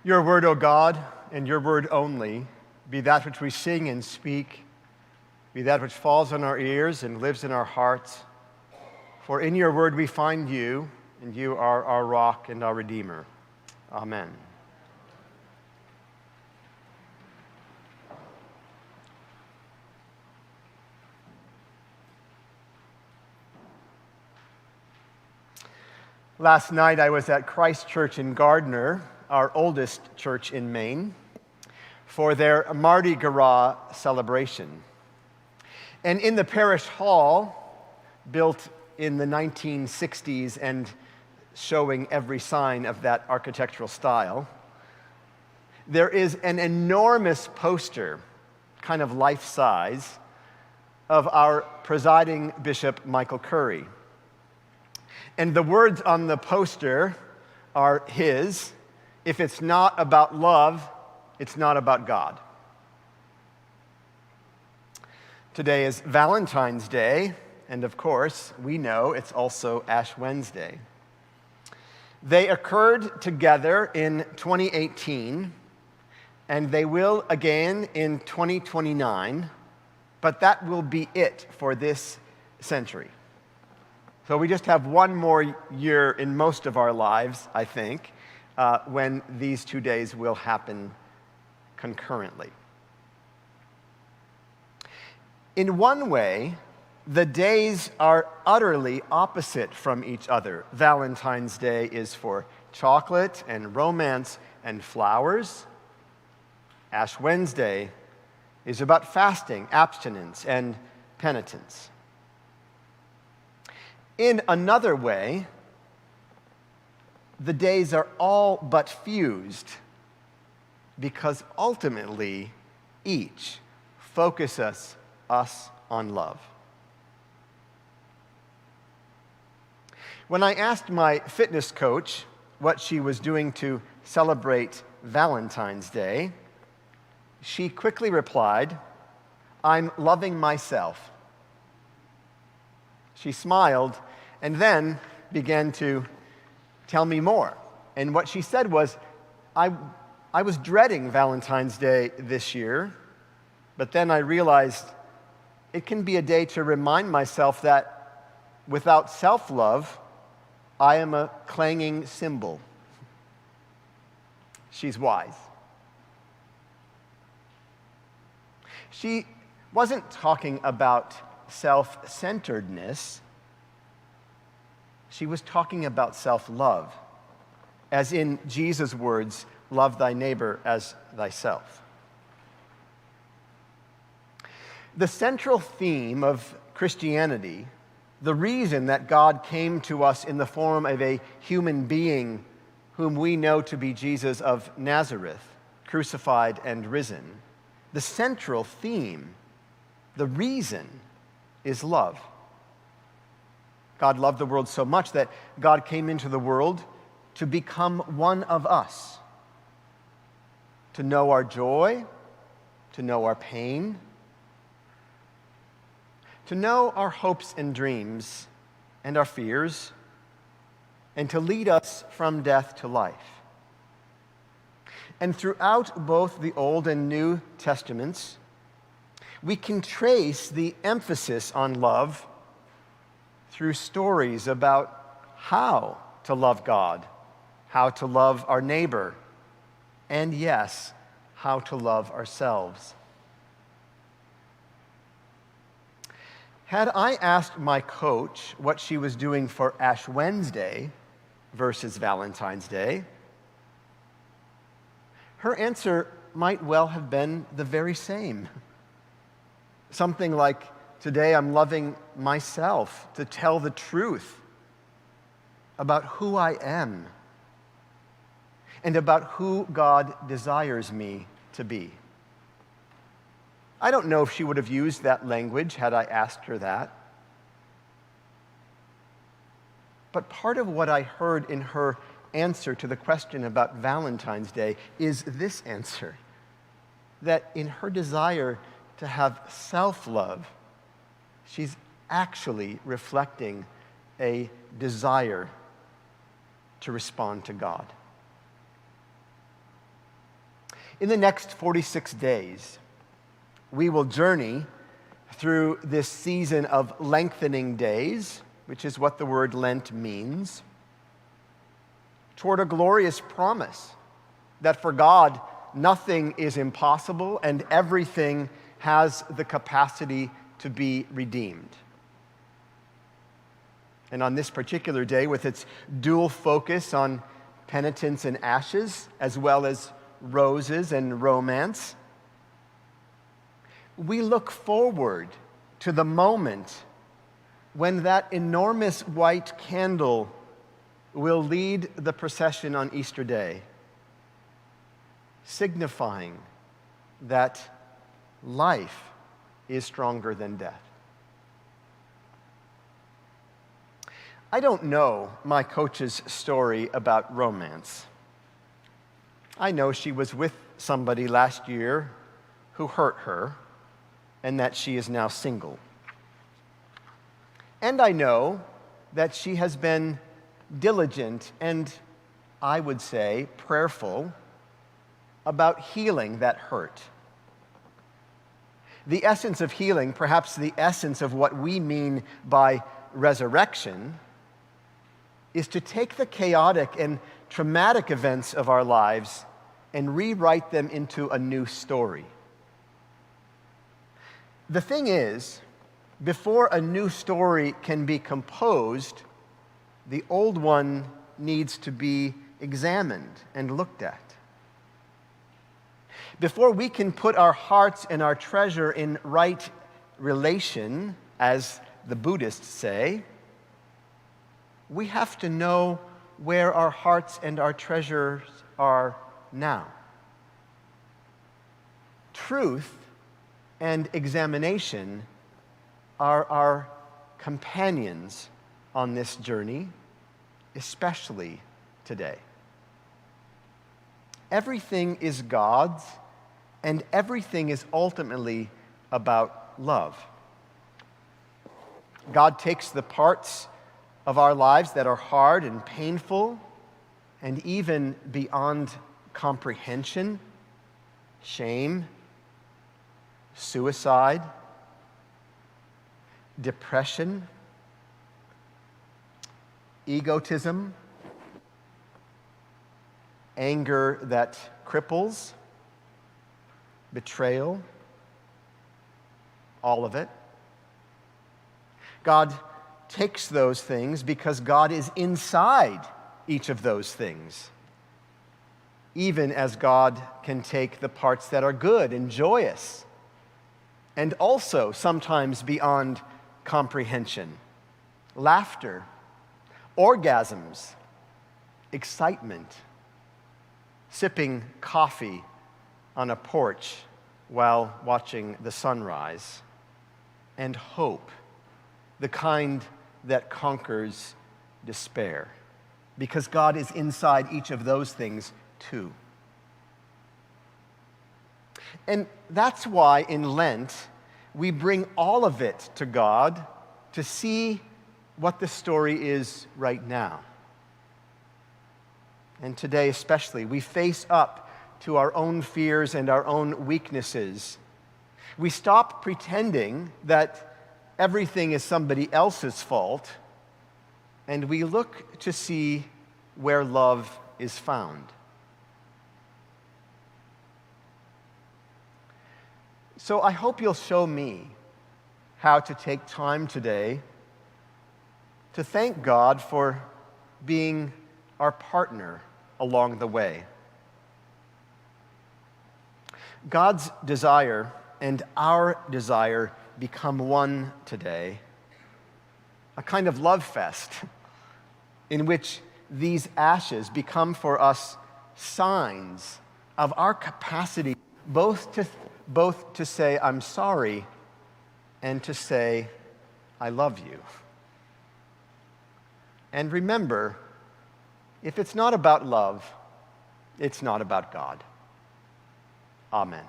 Your word, O God, and your word only, be that which we sing and speak, be that which falls on our ears and lives in our hearts. For in your word we find you, and you are our rock and our Redeemer. Amen. Last night I was at Christ Church in Gardner, our oldest church in Maine, for their Mardi Gras celebration. And in the parish hall, built in the 1960s and showing every sign of that architectural style, there is an enormous poster, kind of life-size, of our presiding Bishop Michael Curry. And the words on the poster are his: if it's not about love, it's not about God. Today is Valentine's Day, and of course, we know it's also Ash Wednesday. They occurred together in 2018, and they will again in 2029, but that will be it for this century. So we just have one more year in most of our lives, I think, when these 2 days will happen concurrently. In one way, the days are utterly opposite from each other. Valentine's Day is for chocolate and romance and flowers. Ash Wednesday is about fasting, abstinence, and penitence. In another way, the days are all but fused because ultimately each focuses us on love. When I asked my fitness coach what she was doing to celebrate Valentine's Day, she quickly replied, "I'm loving myself." She smiled and then began to tell me more. And what she said was, I was dreading Valentine's Day this year, but then I realized it can be a day to remind myself that without self-love, I am a clanging cymbal. She's wise. She wasn't talking about self-centeredness. She was talking about self-love, as in Jesus' words, love thy neighbor as thyself. The central theme of Christianity, the reason that God came to us in the form of a human being whom we know to be Jesus of Nazareth, crucified and risen, the central theme, the reason, is love. God loved the world so much that God came into the world to become one of us, to know our joy, to know our pain, to know our hopes and dreams and our fears, and to lead us from death to life. And throughout both the Old and New Testaments, we can trace the emphasis on love through stories about how to love God, how to love our neighbor, and yes, how to love ourselves. Had I asked my coach what she was doing for Ash Wednesday versus Valentine's Day, her answer might well have been the very same. Something like, today I'm loving myself to tell the truth about who I am and about who God desires me to be. I don't know if she would have used that language had I asked her that. But part of what I heard in her answer to the question about Valentine's Day is this answer, that in her desire to have self-love, she's actually reflecting a desire to respond to God. In the next 46 days, we will journey through this season of lengthening days, which is what the word Lent means, toward a glorious promise that for God, nothing is impossible and everything has the capacity to be redeemed. And on this particular day, with its dual focus on penitence and ashes, as well as roses and romance, we look forward to the moment when that enormous white candle will lead the procession on Easter Day, signifying that life is stronger than death. I don't know my coach's story about romance. I know she was with somebody last year who hurt her, and that she is now single. And I know that she has been diligent and, I would say, prayerful about healing that hurt. The essence of healing, perhaps the essence of what we mean by resurrection, is to take the chaotic and traumatic events of our lives and rewrite them into a new story. The thing is, before a new story can be composed, the old one needs to be examined and looked at. Before we can put our hearts and our treasure in right relation, as the Buddhists say, we have to know where our hearts and our treasures are now. Truth and examination are our companions on this journey, especially today. Everything is God's, and everything is ultimately about love. God takes the parts of our lives that are hard and painful and even beyond comprehension, shame, suicide, depression, egotism, anger that cripples, betrayal, all of it. God takes those things because God is inside each of those things, even as God can take the parts that are good and joyous, and also sometimes beyond comprehension. Laughter, orgasms, excitement, sipping coffee on a porch while watching the sunrise, and hope, the kind that conquers despair, because God is inside each of those things too. And that's why in Lent, we bring all of it to God to see what the story is right now. And today especially, we face up to our own fears and our own weaknesses. We stop pretending that everything is somebody else's fault, and we look to see where love is found. So I hope you'll show me how to take time today to thank God for being our partner along the way. God's desire and our desire become one today, a kind of love fest in which these ashes become for us signs of our capacity both to say, I'm sorry, and to say, I love you. And remember, if it's not about love, it's not about God. Amen.